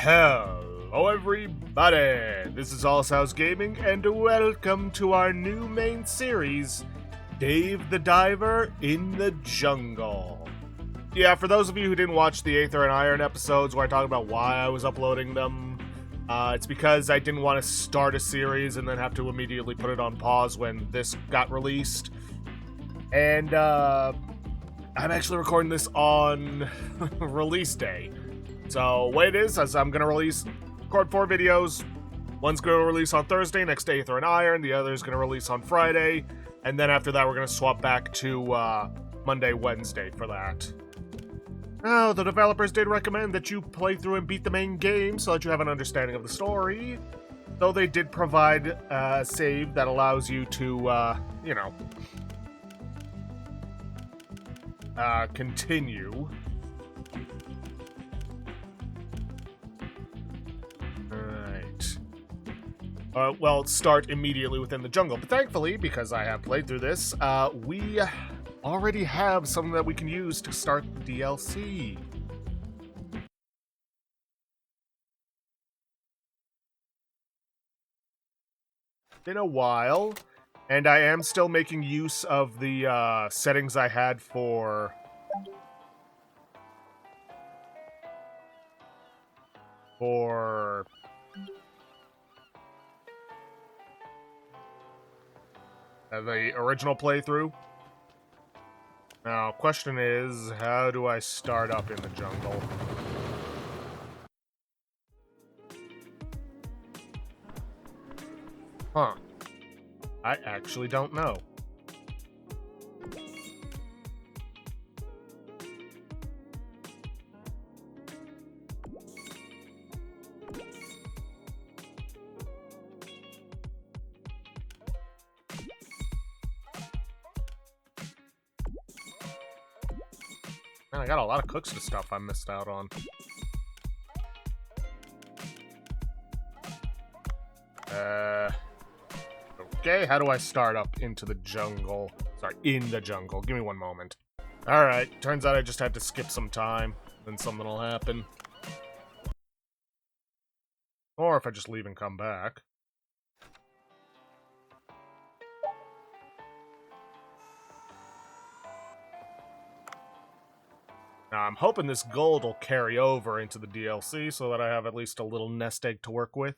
Hello everybody, this is Allshouse Gaming and welcome to our new main series, Dave the Diver in the Jungle. Yeah, for those of you who didn't watch the Aether and Iron episodes where I talk about why I was uploading them, it's because I didn't want to start a series and then have to immediately put it on pause when this got released. And I'm actually recording this on release day. So, what it is I'm going to record 4 videos. One's going to release on Thursday, next day Aether and Iron. The other is going to release on Friday. And then after that, we're going to swap back to Monday, Wednesday for that. Now, the developers did recommend that you play through and beat the main game so that you have an understanding of the story. Though they did provide a save that allows you to, continue. Start immediately within the jungle. But thankfully, because I have played through this, we already have something that we can use to start the DLC. Been a while, and I am still making use of the settings I had for the original playthrough. Now, question is, how do I start up in the jungle? Huh. I actually don't know. Man, I got a lot of cooks to stuff I missed out on. Okay, how do I start up into the jungle? Sorry, in the jungle. Give me one moment. Alright, turns out I just had to skip some time, then something will happen. Or if I just leave and come back. Now, I'm hoping this gold will carry over into the DLC so that I have at least a little nest egg to work with.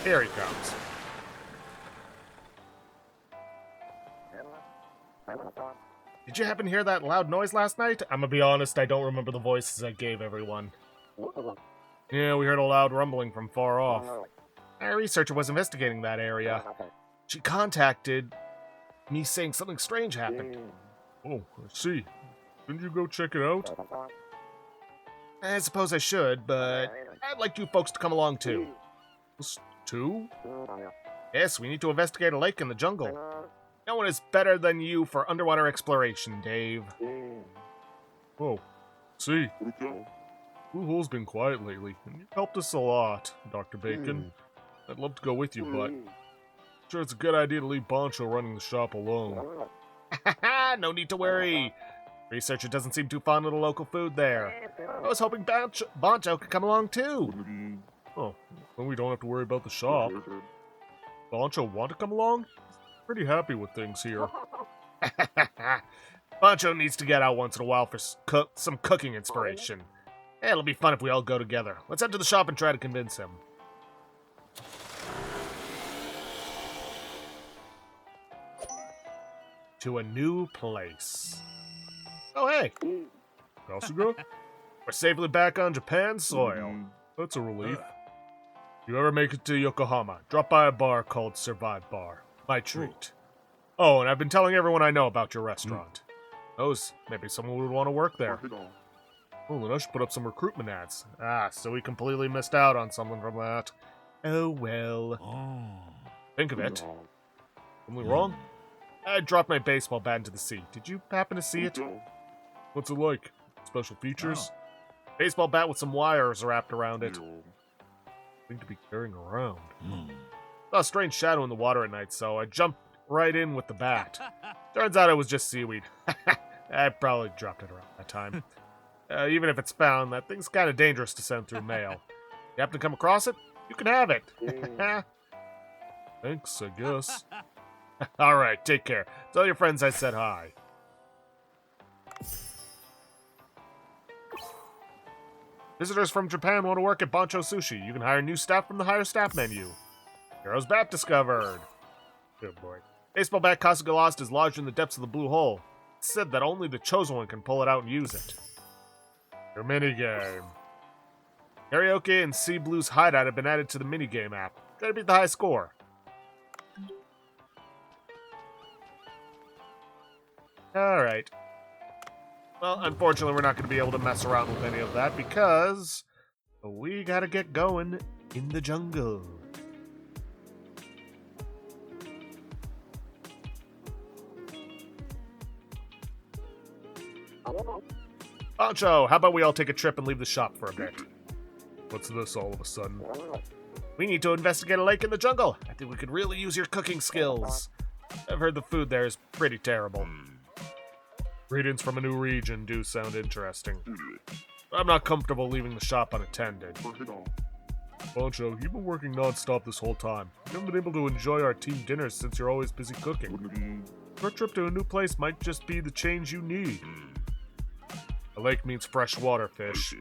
Here he comes. Did you happen to hear that loud noise last night? I'm gonna be honest, I don't remember the voices I gave everyone. Yeah, we heard a loud rumbling from far off. Our researcher was investigating that area. She contacted me saying something strange happened. Oh, I see. Didn't you go check it out? I suppose I should, but I'd like you folks to come along too. Two? Yes, we need to investigate a lake in the jungle. No one is better than you for underwater exploration, Dave. Oh, see. Blue Hole's been quiet lately, and you've helped us a lot, Dr. Bacon. I'd love to go with you, but I'm sure it's a good idea to leave Bancho running the shop alone. No need to worry. Researcher doesn't seem too fond of the local food there. I was hoping Bancho could come along too. Oh, then we don't have to worry about the shop. Bancho want to come along? Pretty happy with things here. Bancho needs to get out once in a while for some cooking inspiration. It'll be fun if we all go together. Let's head to the shop and try to convince him. To a new place. Oh, hey! Kasuga? We're safely back on Japan soil. That's a relief. If you ever make it to Yokohama, drop by a bar called Survive Bar. My treat. Oh, and I've been telling everyone I know about your restaurant. Knows, maybe someone would want to work there. Oh, then I should put up some recruitment ads. So we completely missed out on something from that. Oh, well. Think of it. Something wrong? I dropped my baseball bat into the sea. Did you happen to see it? What's it like? Special features? Baseball bat with some wires wrapped around it. Thing to be carrying around. Saw a strange shadow in the water at night, so I jumped right in with the bat. Turns out it was just seaweed. I probably dropped it around that time. Even if it's found, that thing's kind of dangerous to send through mail. You happen to come across it? You can have it. Thanks, I guess. Alright, take care. Tell your friends I said hi. Visitors from Japan want to work at Bancho Sushi. You can hire new staff from the Hire Staff menu. Hero's Bat discovered. Good boy. Baseball bat Kasuga lost is lodged in the depths of the blue hole. It's said that only the chosen one can pull it out and use it. Your minigame. Karaoke and Sea Blue's hideout have been added to the minigame app. Gotta beat the high score. Alright. Well, unfortunately, we're not going to be able to mess around with any of that because we gotta get going in the jungle. Bancho, how about we all take a trip and leave the shop for a bit? What's this all of a sudden? We need to investigate a lake in the jungle. I think we could really use your cooking skills. I've heard the food there is pretty terrible. Greetings from a new region do sound interesting. I'm not comfortable leaving the shop unattended. Bancho, you've been working non-stop this whole time. You haven't been able to enjoy our team dinners since you're always busy cooking. Your trip to a new place might just be the change you need. A lake means freshwater fish.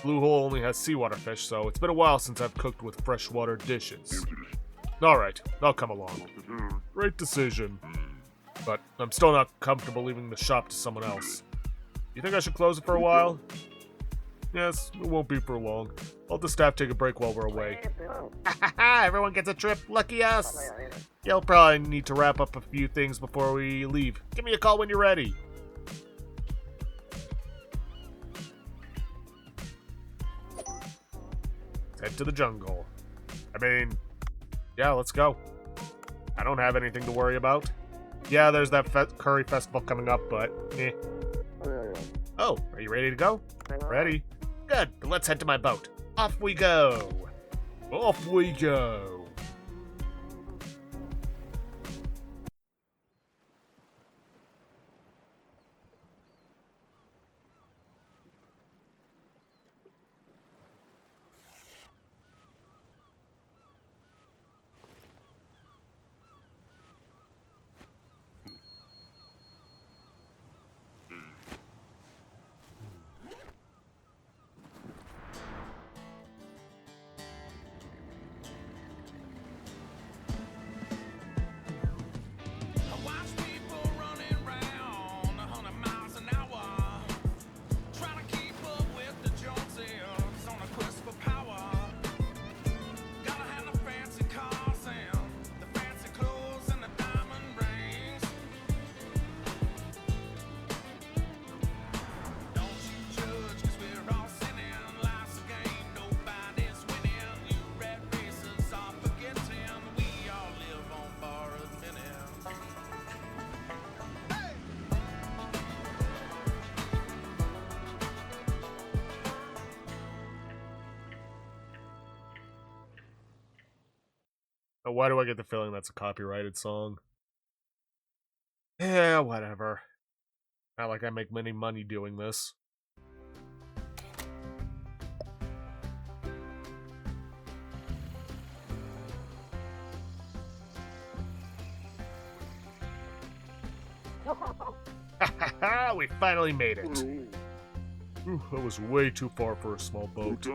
Blue Hole only has seawater fish, so it's been a while since I've cooked with freshwater dishes. Alright, I'll come along. Great decision. But I'm still not comfortable leaving the shop to someone else. You think I should close it for a while? Yes, it won't be for long. I'll let the staff take a break while we're away. Everyone gets a trip, lucky us! You'll probably need to wrap up a few things before we leave. Give me a call when you're ready. Head to the jungle. I mean, yeah, let's go. I don't have anything to worry about. Yeah, there's that curry festival coming up, but eh. Oh, are you ready to go? Ready? Good, then let's head to my boat. Off we go. Off we go. Why do I get the feeling that's a copyrighted song? Yeah, whatever. Not like I make many money doing this. We finally made it. That was way too far for a small boat.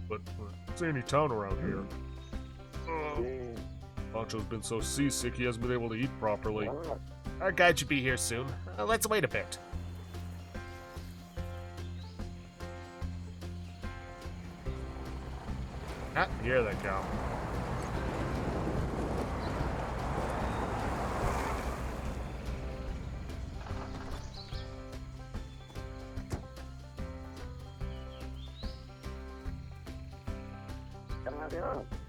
But don't see any town around here. Bancho's been so seasick he hasn't been able to eat properly. Our guide should be here soon. Let's wait a bit. Ah, here they come.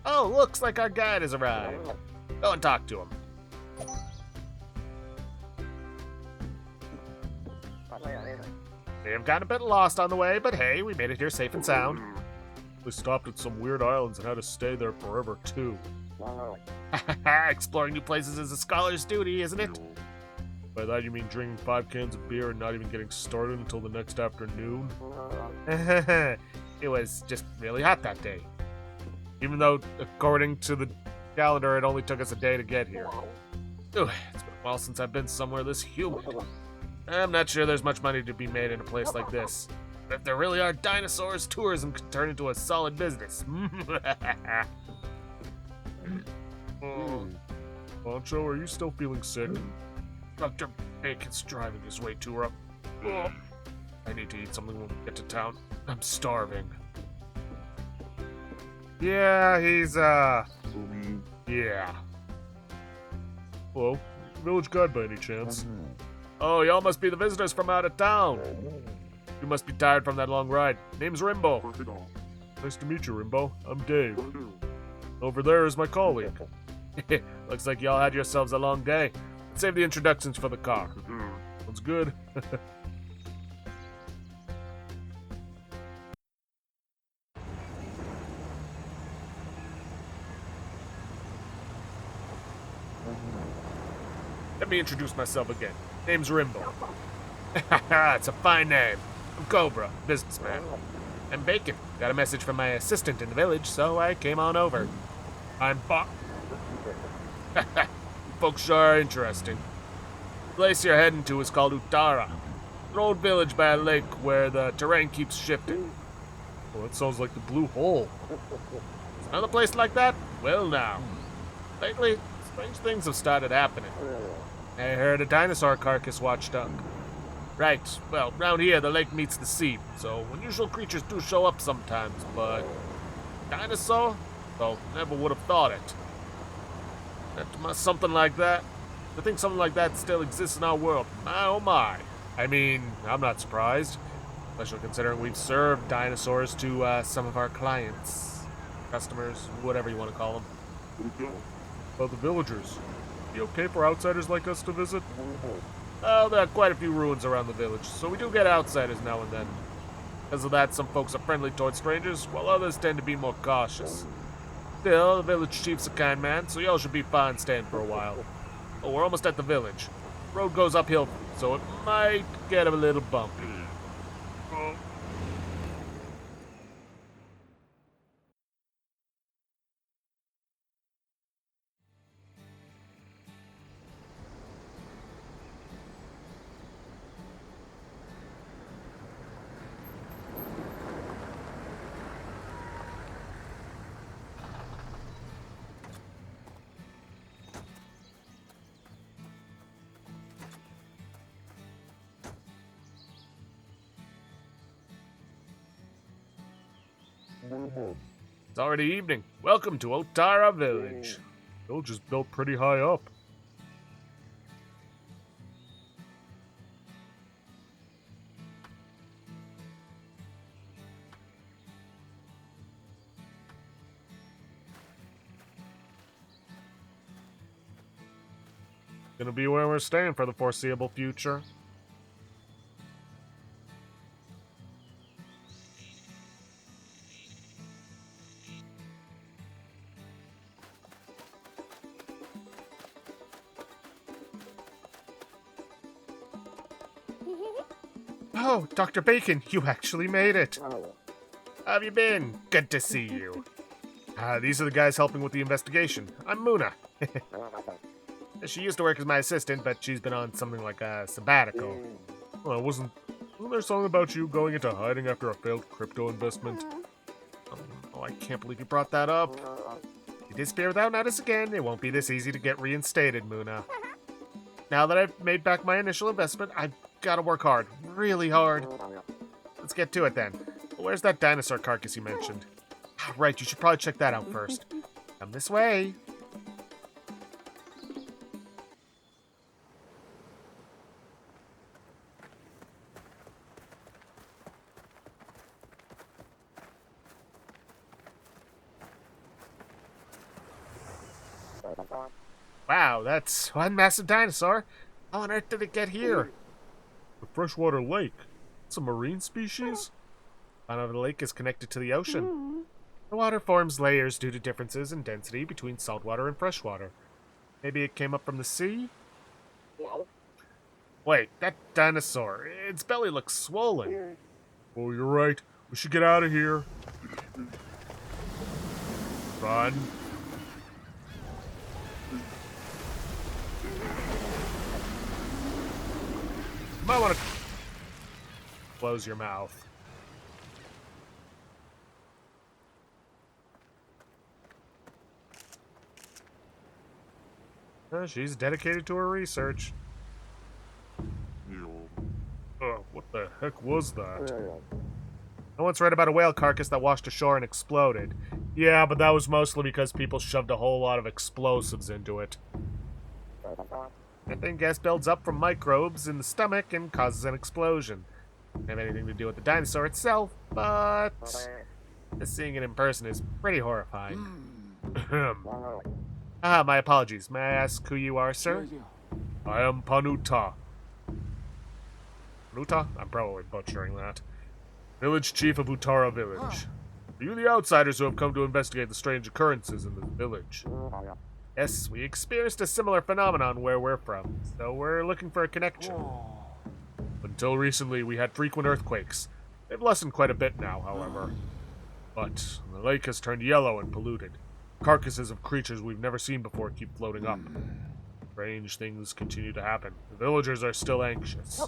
Oh, looks like our guide has arrived. Go and talk to him. May have gotten a bit lost on the way, but hey, we made it here safe and sound. We stopped at some weird islands and had to stay there forever, too. Exploring new places is a scholar's duty, isn't it? By that you mean drinking 5 cans of beer and not even getting started until the next afternoon? It was just really hot that day. Even though, according to the calendar, it only took us a day to get here. Ugh, it's been a while since I've been somewhere this humid. I'm not sure there's much money to be made in a place like this. But if there really are dinosaurs, tourism could turn into a solid business. Bancho, are you still feeling sick? Dr. Bacon's driving his way too rough. I need to eat something when we get to town. I'm starving. Yeah, he's, yeah. Hello? Village guide by any chance? Oh, y'all must be the visitors from out of town. You must be tired from that long ride. Name's Rimbo. Nice to meet you, Rimbo. I'm Dave. Over there is my colleague. Looks like y'all had yourselves a long day. Let's save the introductions for the car. Sounds good. Let me introduce myself again. Name's Rimbo. It's a fine name. I'm Cobra, businessman. I'm Bacon. Got a message from my assistant in the village, so I came on over. I'm Buck. Folks sure are interesting. The place you're heading to is called Utara. An old village by a lake where the terrain keeps shifting. Well, that sounds like the Blue Hole. Another place like that? Well, now. Lately, strange things have started happening. I heard a dinosaur carcass washed up. Right, well, round here the lake meets the sea, so unusual creatures do show up sometimes, but... Dinosaur? Well, never would have thought it. Something like that? To think something like that still exists in our world, my oh my. I mean, I'm not surprised, especially considering we've served dinosaurs to some of our clients, customers, whatever you want to call them. Well, the villagers. Be okay for outsiders like us to visit? Well, there are quite a few ruins around the village, so we do get outsiders now and then. Because of that, some folks are friendly towards strangers, while others tend to be more cautious. Still, the village chief's a kind man, so y'all should be fine staying for a while. Oh, we're almost at the village. The road goes uphill, so it might get a little bumpy. It's already evening. Welcome to Otara Village. The village is built pretty high up. Gonna be where we're staying for the foreseeable future. Oh, Dr. Bacon, you actually made it. How have you been? Good to see you. These are the guys helping with the investigation. I'm Muna. She used to work as my assistant, but she's been on something like a sabbatical. Well, wasn't there something about you going into hiding after a failed crypto investment? Oh, I can't believe you brought that up. If you disappear without notice again, it won't be this easy to get reinstated, Muna. Now that I've made back my initial investment, I've got to work hard. Really hard. Let's get to it then. Where's that dinosaur carcass you mentioned? Right, you should probably check that out first. Come this way. Wow, that's one massive dinosaur. How on earth did it get here? A freshwater lake. It's a marine species? The bottom of the lake is connected to the ocean. The water forms layers due to differences in density between saltwater and freshwater. Maybe it came up from the sea? Wait, that dinosaur, its belly looks swollen. Oh, you're right. We should get out of here. Run. You might want to close your mouth. She's dedicated to her research. Oh, what the heck was that? I once read about a whale carcass that washed ashore and exploded. Yeah, but that was mostly because people shoved a whole lot of explosives into it. Methane gas builds up from microbes in the stomach and causes an explosion. Doesn't have anything to do with the dinosaur itself, but seeing it in person is pretty horrifying. My apologies. May I ask who you are, sir? I am Panuta. Panuta? I'm probably butchering that. Village Chief of Utara Village. Are you the outsiders who have come to investigate the strange occurrences in the village? Yes, we experienced a similar phenomenon where we're from, so we're looking for a connection. Until recently, we had frequent earthquakes. They've lessened quite a bit now, however. But the lake has turned yellow and polluted. Carcasses of creatures we've never seen before keep floating up. Strange things continue to happen. The villagers are still anxious.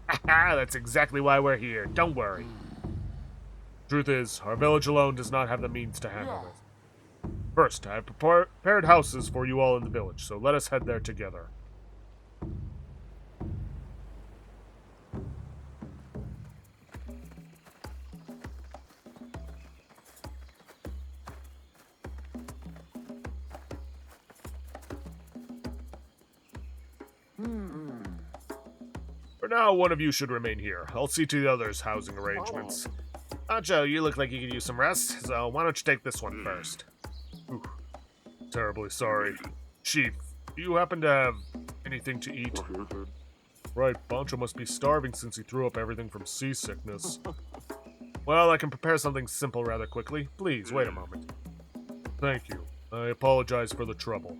Haha, that's exactly why we're here. Don't worry. Truth is, our village alone does not have the means to handle this. First, I have prepared houses for you all in the village, so let us head there together. For now, one of you should remain here. I'll see to the others' housing arrangements. Bancho, you look like you could use some rest, so why don't you take this one first? Ooh, terribly sorry. Chief, do you happen to have anything to eat? Right, Bancho must be starving since he threw up everything from seasickness. Well, I can prepare something simple rather quickly. Please, wait a moment. Thank you. I apologize for the trouble.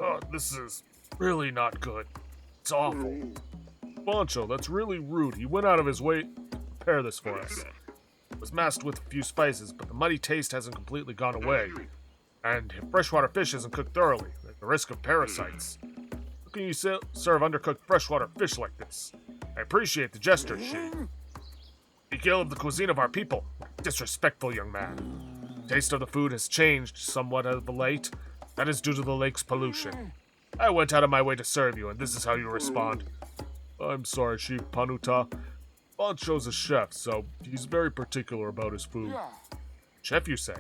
Oh, this is really not good. It's awful. Bancho, that's really rude. He went out of his way to prepare this for us. It was masked with a few spices, but the muddy taste hasn't completely gone away. And if freshwater fish isn't cooked thoroughly, there's the risk of parasites. How can you serve undercooked freshwater fish like this? I appreciate the gesture, Chief. Speak ill of the cuisine of our people. Disrespectful young man. The taste of the food has changed somewhat of late. That is due to the lake's pollution. I went out of my way to serve you, and this is how you respond. I'm sorry, Chief Panuta. Bancho's a chef, so he's very particular about his food. Chef, you say?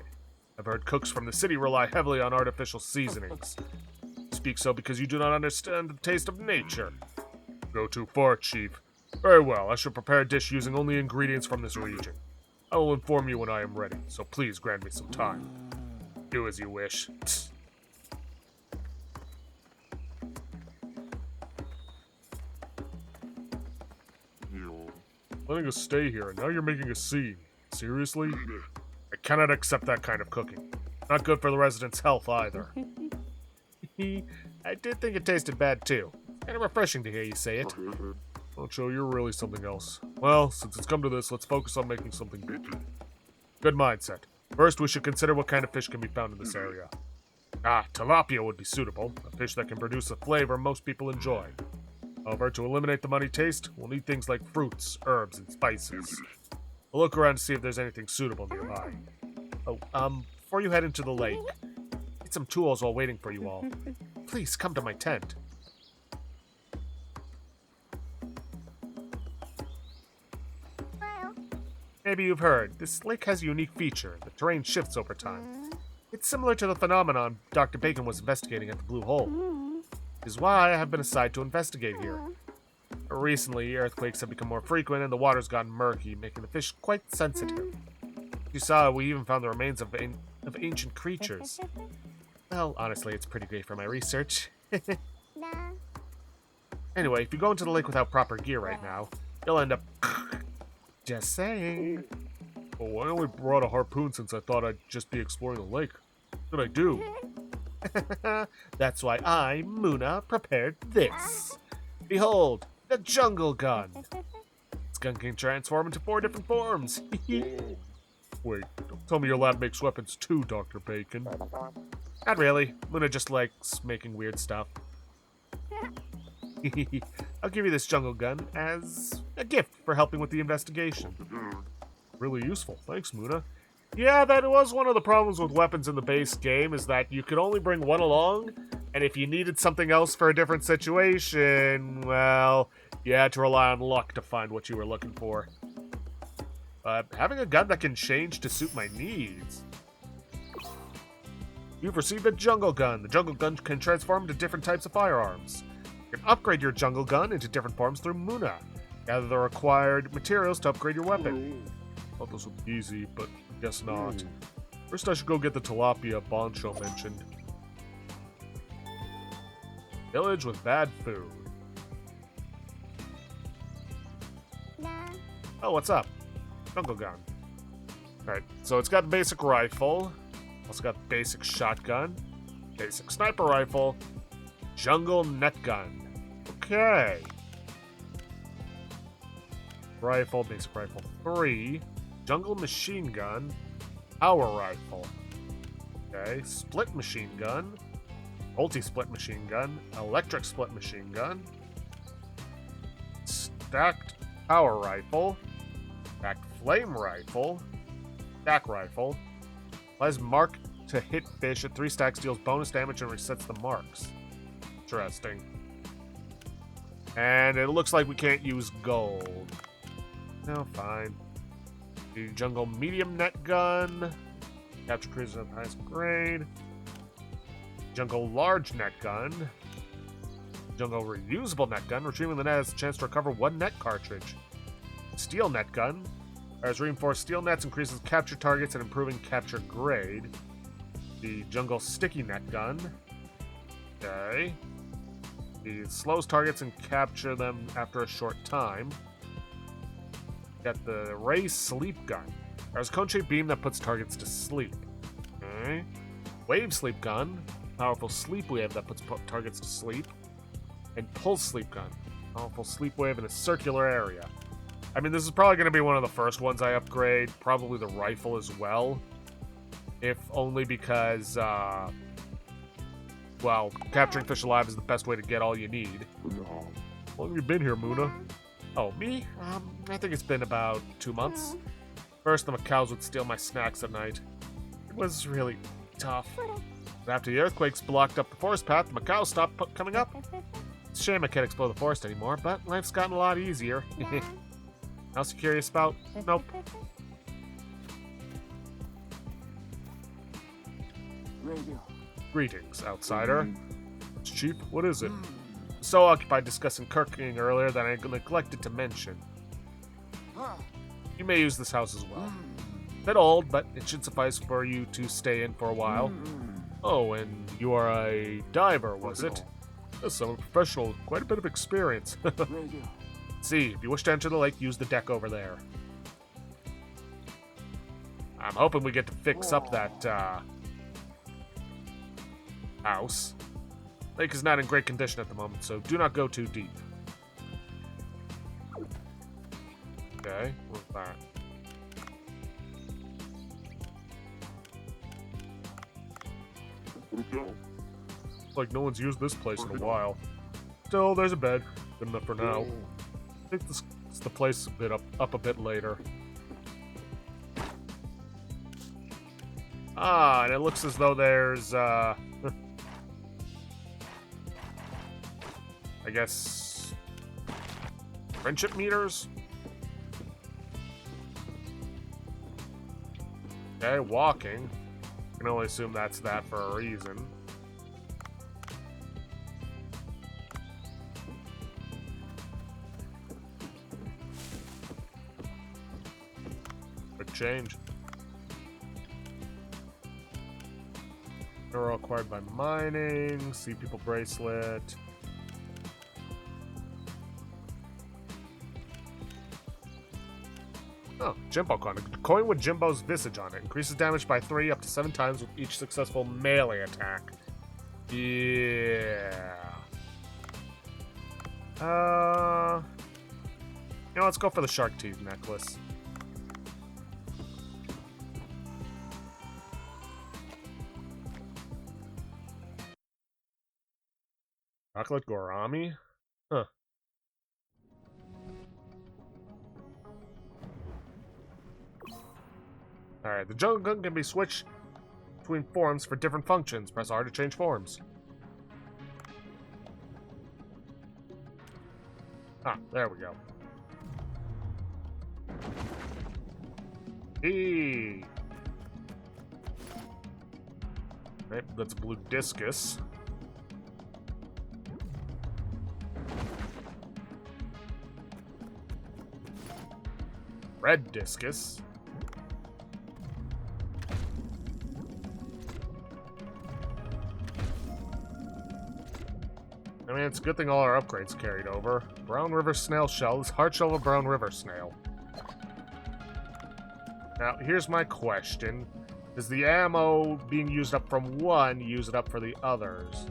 I've heard cooks from the city rely heavily on artificial seasonings. You speak so because you do not understand the taste of nature. Go too far, Chief. Very well, I shall prepare a dish using only ingredients from this region. I will inform you when I am ready, so please grant me some time. Do as you wish. Letting us stay here, and now you're making a scene. Seriously? I cannot accept that kind of cooking. Not good for the residents' health, either. I did think it tasted bad, too. Kind of refreshing to hear you say it. Bancho, you're really something else. Well, since it's come to this, let's focus on making something good. Good mindset. First, we should consider what kind of fish can be found in this area. Tilapia would be suitable, a fish that can produce a flavor most people enjoy. However, to eliminate the muddy taste, we'll need things like fruits, herbs, and spices. We'll look around to see if there's anything suitable nearby. Before you head into the lake, get some tools while waiting for you all. Please come to my tent. Maybe you've heard, this lake has a unique feature. The terrain shifts over time. It's similar to the phenomenon Dr. Bacon was investigating at the Blue Hole. This is why I have been assigned to investigate here. Recently, earthquakes have become more frequent and the water's gotten murky, making the fish quite sensitive. You saw, we even found the remains of ancient creatures. Well, honestly, it's pretty great for my research. Anyway, if you go into the lake without proper gear right now, you'll end up... Just saying. Oh, I only brought a harpoon since I thought I'd just be exploring the lake. What did I do? That's why I, Muna, prepared this. Behold, the jungle gun. This gun can transform into 4 different forms. Wait, don't tell me your lab makes weapons too, Dr. Bacon. Not really. Muna just likes making weird stuff. I'll give you this jungle gun as a gift for helping with the investigation. Really useful. Thanks, Muna. Yeah, that was one of the problems with weapons in the base game, is that you could only bring one along, and if you needed something else for a different situation, well, you had to rely on luck to find what you were looking for. But having a gun that can change to suit my needs... You've received a jungle gun. The jungle gun can transform into different types of firearms. You can upgrade your jungle gun into different forms through Muna. Gather the required materials to upgrade your weapon. Thought this would be easy, but I guess not. First I should go get the tilapia Bancho mentioned. Village with bad food. Oh, what's up? Jungle gun. Alright, so it's got the basic rifle. Also got the basic shotgun. Basic sniper rifle. Jungle net gun. Okay. Rifle, basic rifle 3. Jungle machine gun. Power rifle. Okay, split machine gun. Multi-split machine gun. Electric split machine gun. Stacked power rifle. Stacked flame rifle. Stack rifle. Applies mark to hit fish at 3 stacks, deals bonus damage and resets the marks. Interesting. And it looks like we can't use gold. No, fine. The jungle medium net gun. Capture cruisers of highest grade. Jungle large net gun. Jungle reusable net gun. Retrieving the net has a chance to recover 1 net cartridge. Steel net gun. As reinforced steel nets increases capture targets and improving capture grade. The jungle sticky net gun. Okay. It slows targets and capture them after a short time. Got the ray sleep gun. There's a cone-shaped beam that puts targets to sleep. Okay. Wave sleep gun. Powerful sleep wave that puts targets to sleep. And pulse sleep gun. Powerful sleep wave in a circular area. I mean, this is probably going to be one of the first ones I upgrade. Probably the rifle as well. If only because, well, capturing fish alive is the best way to get all you need. How long have you been here, Muna? Oh, me? I think it's been about 2 months. First, the macaws would steal my snacks at night. It was really tough. But after the earthquakes blocked up the forest path, the macaws stopped coming up. It's a shame I can't explore the forest anymore, but life's gotten a lot easier. Else you curious about? Nope. Greetings, outsider. Chief, what is it? So occupied discussing cooking earlier that I neglected to mention. You may use this house as well. Bit old, but it should suffice for you to stay in for a while. Oh, and you are a diver, was it? Yes, I'm a professional with quite a bit of experience. See, if you wish to enter the lake, use the deck over there. I'm hoping we get to fix up that, house. Lake is not in great condition at the moment, so do not go too deep. Okay, what's that? Looks like no one's used this place in a while. Still, there's a bed. Good enough for now. I think this is the place a bit up a bit later. Ah, and it looks as though there's, I guess, friendship meters? Okay, walking. Can only assume that's that for a reason. Quick change. Mineral acquired by mining. Sea people bracelet. Oh, Jimbo coin. A coin with Jimbo's visage on it. Increases damage by 3 up to 7 times with each successful melee attack. Yeah. You know, let's go for the shark teeth necklace. Chocolate Gourami? Huh. Alright, the jungle gun can be switched between forms for different functions. Press R to change forms. Ah, there we go. Hey! Right, that's blue discus. Red discus. I mean, it's a good thing all our upgrades carried over. Brown River Snail Shell is hard shell of Brown River Snail. Now, here's my question. Is the ammo being used up from one use it up for the others?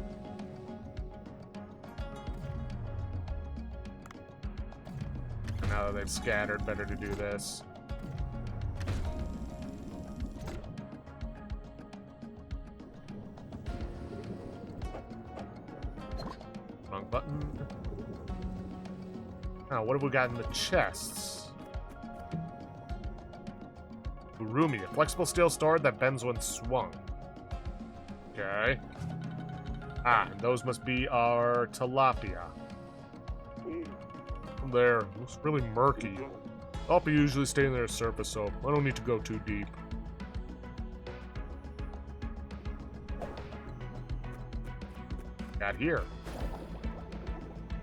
Now that they've scattered, better to do this. Wrong button. Now, what have we got in the chests? Urumi, a flexible steel sword that bends when swung. Okay. Ah, and those must be our tilapia. There, looks really murky. Tilapia usually stay in their surface, so I don't need to go too deep. Got here.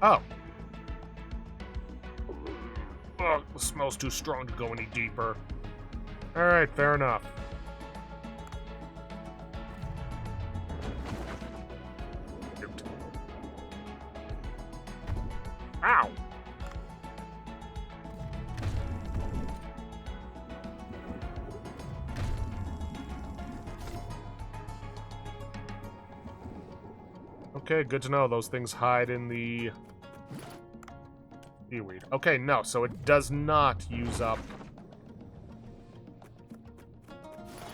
Oh. Ugh, the smell's too strong to go any deeper. Alright, fair enough. Shoot. Ow! Okay, good to know. Those things hide in the seaweed. Okay, no, so it does not use up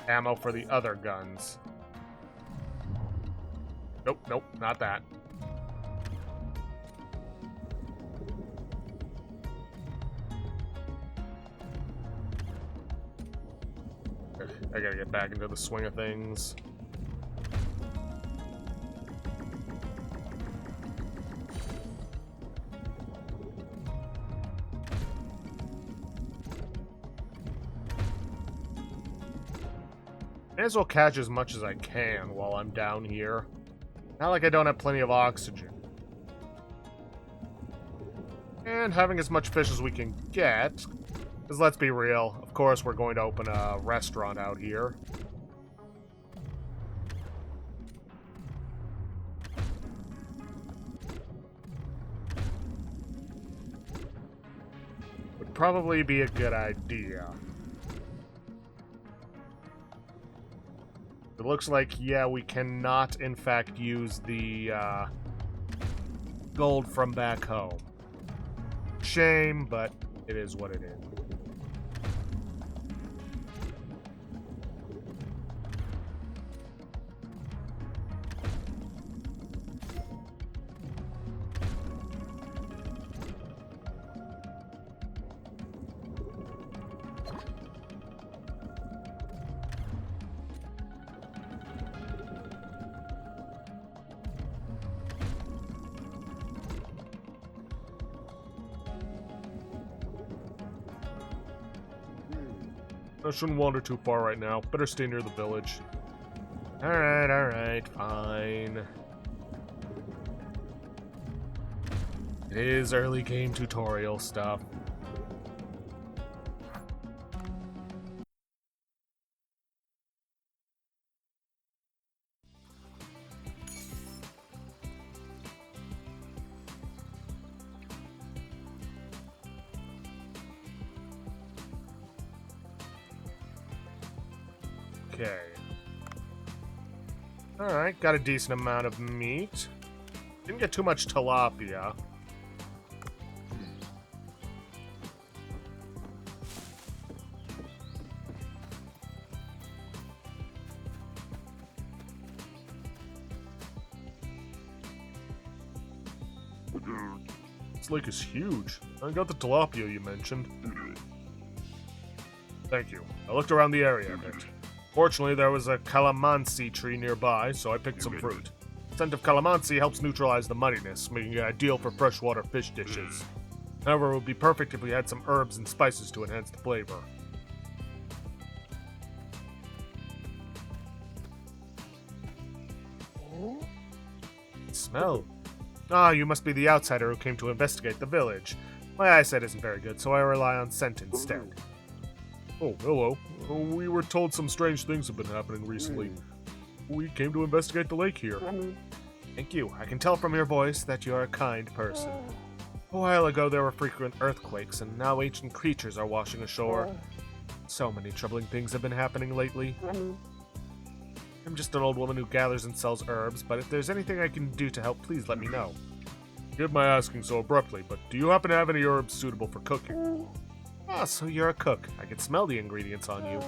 ammo for the other guns. Nope, nope, not that. I gotta get back into the swing of things. May as well catch as much as I can while I'm down here. Not like I don't have plenty of oxygen. And having as much fish as we can get. Because let's be real, of course we're going to open a restaurant out here. Would probably be a good idea. It looks like, yeah, we cannot, in fact, use the gold from back home. Shame, but it is what it is. I shouldn't wander too far right now. Better stay near the village. Alright, fine. It is early game tutorial stuff. Okay. Alright, got a decent amount of meat. Didn't get too much tilapia. This lake is huge. I got the tilapia you mentioned. Thank you. I looked around the area a bit. Fortunately, there was a calamansi tree nearby, so I picked some fruit. The scent of calamansi helps neutralize the muddiness, making it ideal for freshwater fish dishes. However, it would be perfect if we had some herbs and spices to enhance the flavor. Smell. Ah, you must be the outsider who came to investigate the village. My eyesight isn't very good, so I rely on scent instead. Oh, hello. We were told some strange things have been happening recently. We came to investigate the lake here. Thank you. I can tell from your voice that you're a kind person. A while ago there were frequent earthquakes, and now ancient creatures are washing ashore. So many troubling things have been happening lately. I'm just an old woman who gathers and sells herbs, but if there's anything I can do to help, please let me know. Forgive my asking so abruptly, but do you happen to have any herbs suitable for cooking? Ah, so you're a cook. I can smell the ingredients on you.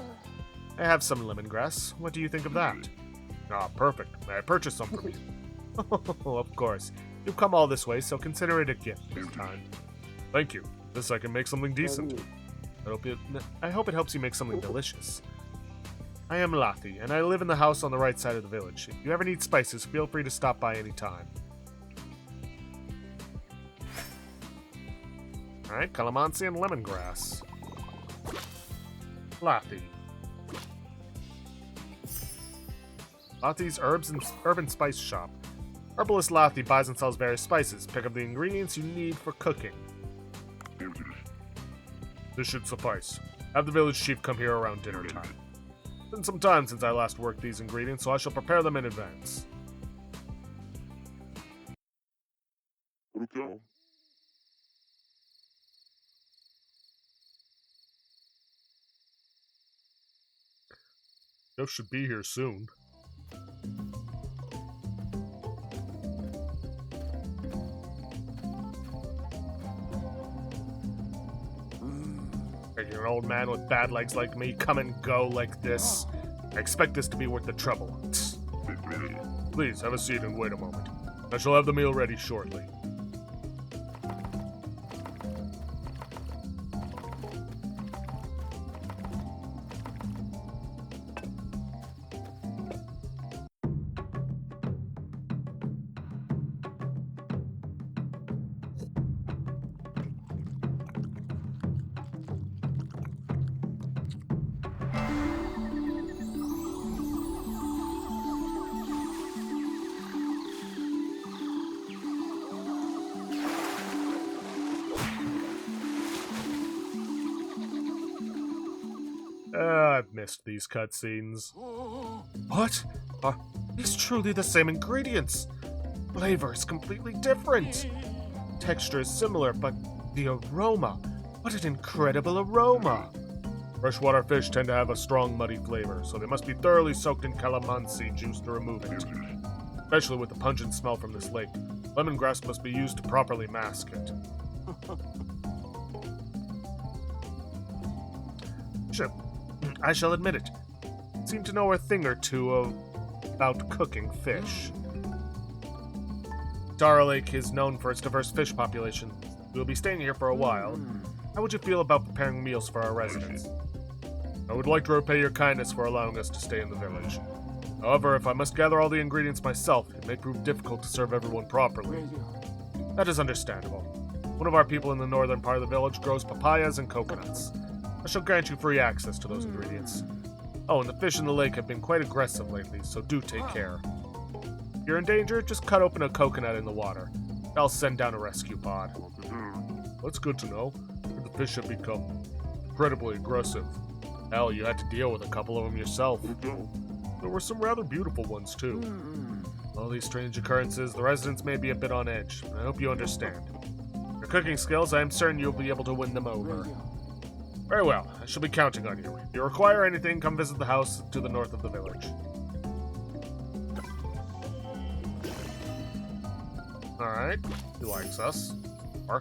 I have some lemongrass. What do you think of that? Ah, perfect. May I purchase some from you? Oh, of course. You've come all this way, so consider it a gift this time. Thank you. This I can make something decent. I hope it helps you make something delicious. I am Lathi, and I live in the house on the right side of the village. If you ever need spices, feel free to stop by any time. Alright, calamansi and lemongrass. Lathi. Lathi's Herb and Spice Shop. Herbalist Lathi buys and sells various spices. Pick up the ingredients you need for cooking. This should suffice. Have the village chief come here around dinner time. It's been some time since I last worked these ingredients, so I shall prepare them in advance. Locale. Jeff should be here soon. Making an old man with bad legs like me come and go like this. I expect this to be worth the trouble. Please, have a seat and wait a moment. I shall have the meal ready shortly. I've missed these cutscenes. What? Are these truly the same ingredients? Flavor is completely different. Texture is similar, but the aroma. What an incredible aroma. Freshwater fish tend to have a strong, muddy flavor, so they must be thoroughly soaked in calamansi juice to remove it. Especially with the pungent smell from this lake, lemongrass must be used to properly mask it. Sure. I shall admit it. Seem to know a thing or two about cooking fish. Dara Lake is known for its diverse fish population. We'll be staying here for a while. How would you feel about preparing meals for our residents? I would like to repay your kindness for allowing us to stay in the village. However, if I must gather all the ingredients myself, it may prove difficult to serve everyone properly. That is understandable. One of our people in the northern part of the village grows papayas and coconuts. I shall grant you free access to those ingredients. Oh, and the fish in the lake have been quite aggressive lately, so do take care. If you're in danger, just cut open a coconut in the water. I'll send down a rescue pod. That's good to know. The fish have become incredibly aggressive. Hell, you had to deal with a couple of them yourself. There were some rather beautiful ones, too. All these strange occurrences, the residents may be a bit on edge. I hope you understand. Your cooking skills, I am certain you'll be able to win them over. Very well, I shall be counting on you. If you require anything, come visit the house to the north of the village. Alright, he likes us. Or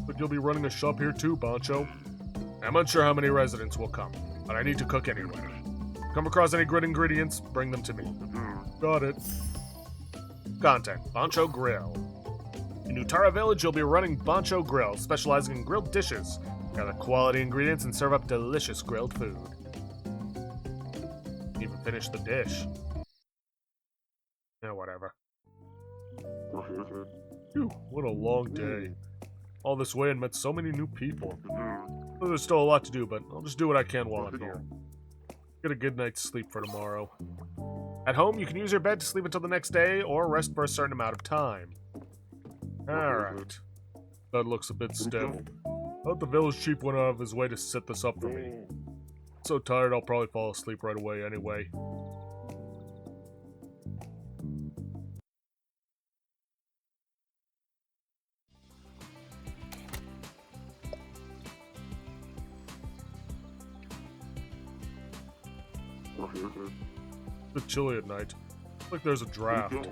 But you'll be running a shop here too, Bancho. I'm unsure how many residents will come, but I need to cook anyway. Come across any good ingredients, bring them to me. Got it. Content, Bancho Grill. In Utara Village, you'll be running Bancho Grill, specializing in grilled dishes. Gather quality ingredients and serve up delicious grilled food. Even finish the dish. Yeah, whatever. Phew, what a long day. All this way and met so many new people. Well, there's still a lot to do, but I'll just do what I can while I'm here. Get a good night's sleep for tomorrow. At home, you can use your bed to sleep until the next day, or rest for a certain amount of time. Alright. That looks a bit stiff. Thought the village chief went out of his way to set this up for me. So tired I'll probably fall asleep right away anyway. It's a bit chilly at night. Looks like there's a draft.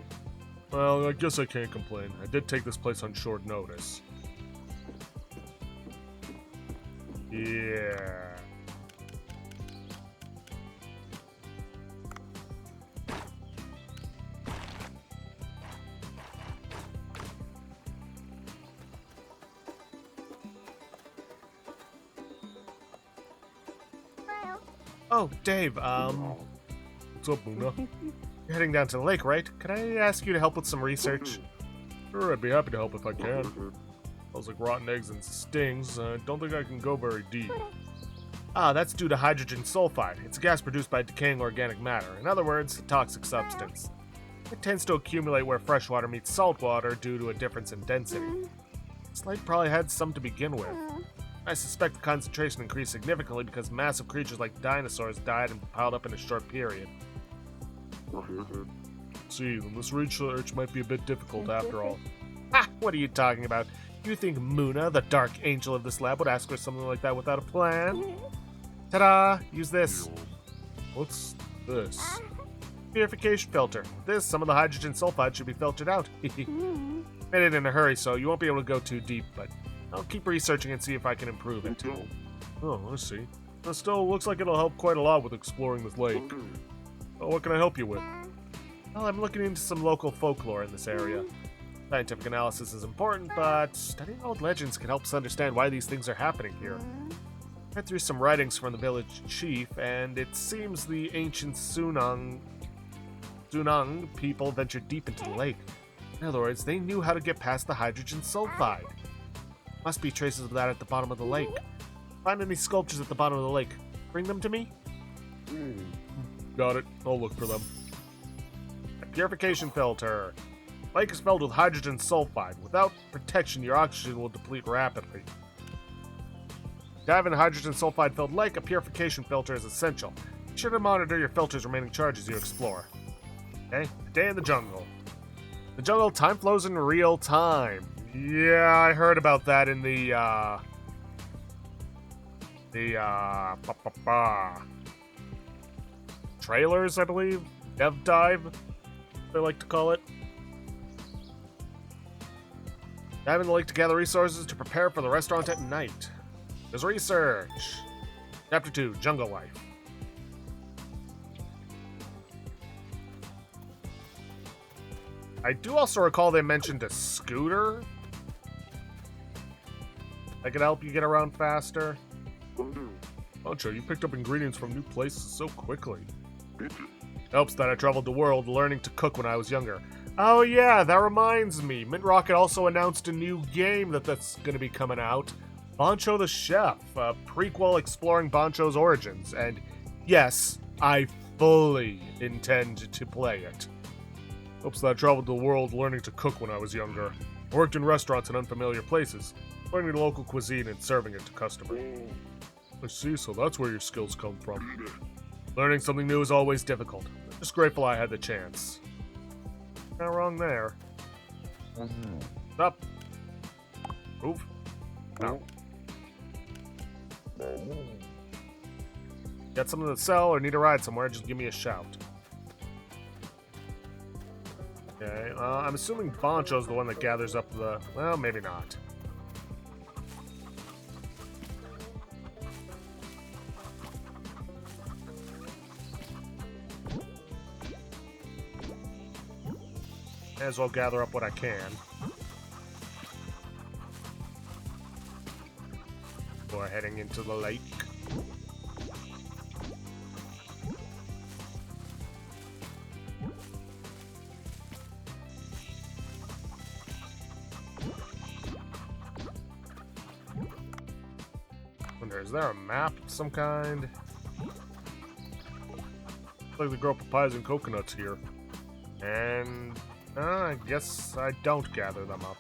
Well, I guess I can't complain. I did take this place on short notice. Yeah. Oh, Dave, What's up, Luna? you're heading down to the lake, right? Could I ask you to help with some research? Sure, I'd be happy to help if I can. Smells like rotten eggs and stings. I don't think I can go very deep. Ah, that's due to hydrogen sulfide. It's a gas produced by decaying organic matter. In other words, a toxic substance. It tends to accumulate where fresh water meets salt water due to a difference in density. This lake probably had some to begin with. I suspect the concentration increased significantly because massive creatures like dinosaurs died and piled up in a short period. See, then this research might be a bit difficult after all. Ha! What are you talking about? You think Muna, the dark angel of this lab, would ask for something like that without a plan? Ta-da! Use this. What's this? Purification filter. With this, some of the hydrogen sulfide should be filtered out. Made it in a hurry, so you won't be able to go too deep, but I'll keep researching and see if I can improve it. Oh, I see. It still looks like it'll help quite a lot with exploring this lake. What can I help you with? Well, I'm looking into some local folklore in this area. Scientific analysis is important, but studying old legends can help us understand why these things are happening here. I read through some writings from the village chief, and it seems the ancient Sunang people ventured deep into the lake. In other words, they knew how to get past the hydrogen sulfide. Must be traces of that at the bottom of the lake. Find any sculptures at the bottom of the lake. Bring them to me? Got it. I'll look for them. A purification filter. Lake is filled with hydrogen sulfide. Without protection, your oxygen will deplete rapidly. Dive in a hydrogen sulfide-filled lake, a purification filter is essential. Be sure to monitor your filter's remaining charge as you explore. Okay, a day in the jungle. The jungle, time flows in real time. Yeah, I heard about that in the trailers, I believe. Dev dive, they like to call it. Dive in the lake to gather resources to prepare for the restaurant at night. There's research. Chapter 2, Jungle Life. I do also recall they mentioned a scooter that could help you get around faster. Bancho, you picked up ingredients from new places so quickly. Helps that I traveled the world learning to cook when I was younger. Oh yeah, that reminds me. Mint Rocket also announced a new game that's going to be coming out. Bancho the Chef, a prequel exploring Bancho's origins. And yes, I fully intend to play it. Oops, I traveled the world learning to cook when I was younger. I worked in restaurants in unfamiliar places, learning the local cuisine and serving it to customers. I see, so that's where your skills come from. Learning something new is always difficult. I'm just grateful I had the chance. Not wrong there. Up. Move. No. Got something to sell or need a ride somewhere, just give me a shout. Okay, I'm assuming Bancho's the one that gathers up the... Well, maybe not. May as well gather up what I can. Before heading into the lake. Wonder, is there a map of some kind? Looks like they grow papayas and coconuts here. And... I guess I don't gather them up.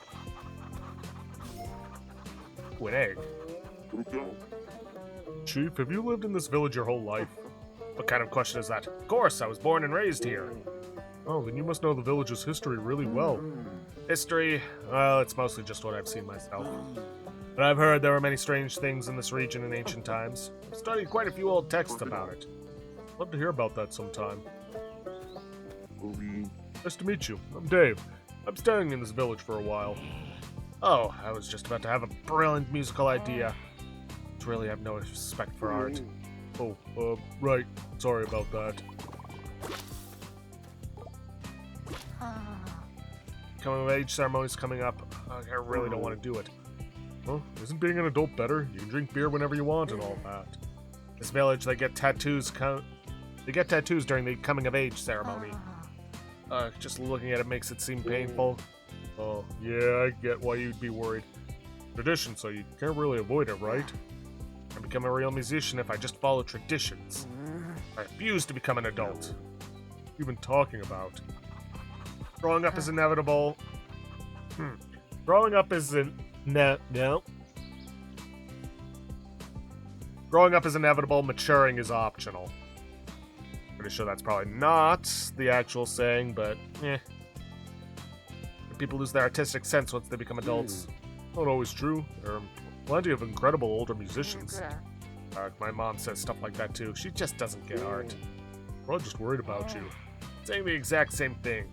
Ooh, an egg. Chief, have you lived in this village your whole life? What kind of question is that? Of course, I was born and raised here. Oh, then you must know the village's history really well. History? Well, it's mostly just what I've seen myself. But I've heard there were many strange things in this region in ancient times. I've studied quite a few old texts about it. I'd love to hear about that sometime. Nice to meet you. I'm Dave. I'm staying in this village for a while. Oh, I was just about to have a brilliant musical idea. I really have no respect for art. Oh, right. Sorry about that. Coming of age ceremony's coming up. I really don't want to do it. Well, isn't being an adult better? You can drink beer whenever you want and all that. This village, they get tattoos. They get tattoos during the coming of age ceremony. Just looking at it makes it seem painful. Oh, yeah, I get why you'd be worried. Tradition, so you can't really avoid it, right? I become a real musician if I just follow traditions. I refuse to become an adult. What have you been talking about? Growing up is inevitable. Growing up is no. Growing up is inevitable, maturing is optional. Pretty sure that's probably not the actual saying, but people lose their artistic sense once they become adults. Not always true. There are plenty of incredible older musicians. My mom says stuff like that too. She just doesn't get art. We're all just worried about you. Saying the exact same thing.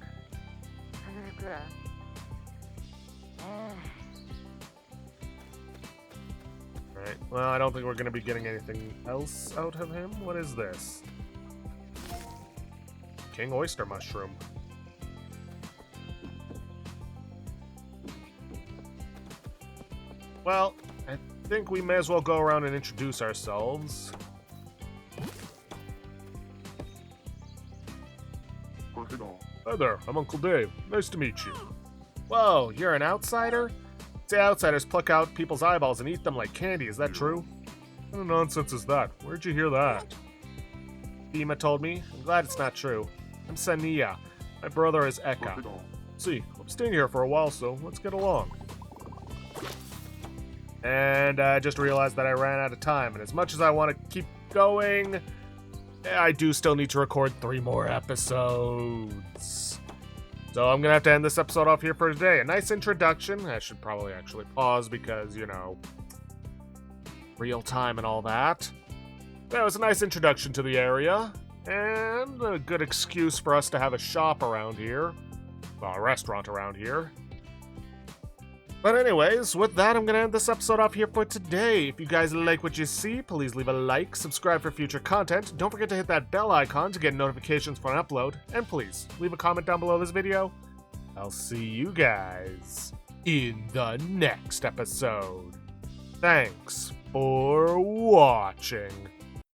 Alright, well, I don't think we're going to be getting anything else out of him. What is this? King Oyster Mushroom. Well, I think we may as well go around and introduce ourselves. Hi there, I'm Uncle Dave. Nice to meet you. Whoa, you're an outsider? Say outsiders pluck out people's eyeballs and eat them like candy, is that true? What kind of nonsense is that? Where'd you hear that? Dima told me. I'm glad it's not true. I'm Sania. My brother is Eka. See, I'm staying here for a while, so let's get along. And I just realized that I ran out of time, and as much as I want to keep going, I do still need to record 3 more episodes. So I'm gonna have to end this episode off here for today. A nice introduction. I should probably actually pause because, you know, real time and all that. That was a nice introduction to the area, and a good excuse for us to have a shop around here. Well, a restaurant around here. But anyways, with that, I'm going to end this episode off here for today. If you guys like what you see, please leave a like, subscribe for future content, don't forget to hit that bell icon to get notifications for an upload, and please, leave a comment down below this video. I'll see you guys in the next episode. Thanks for watching.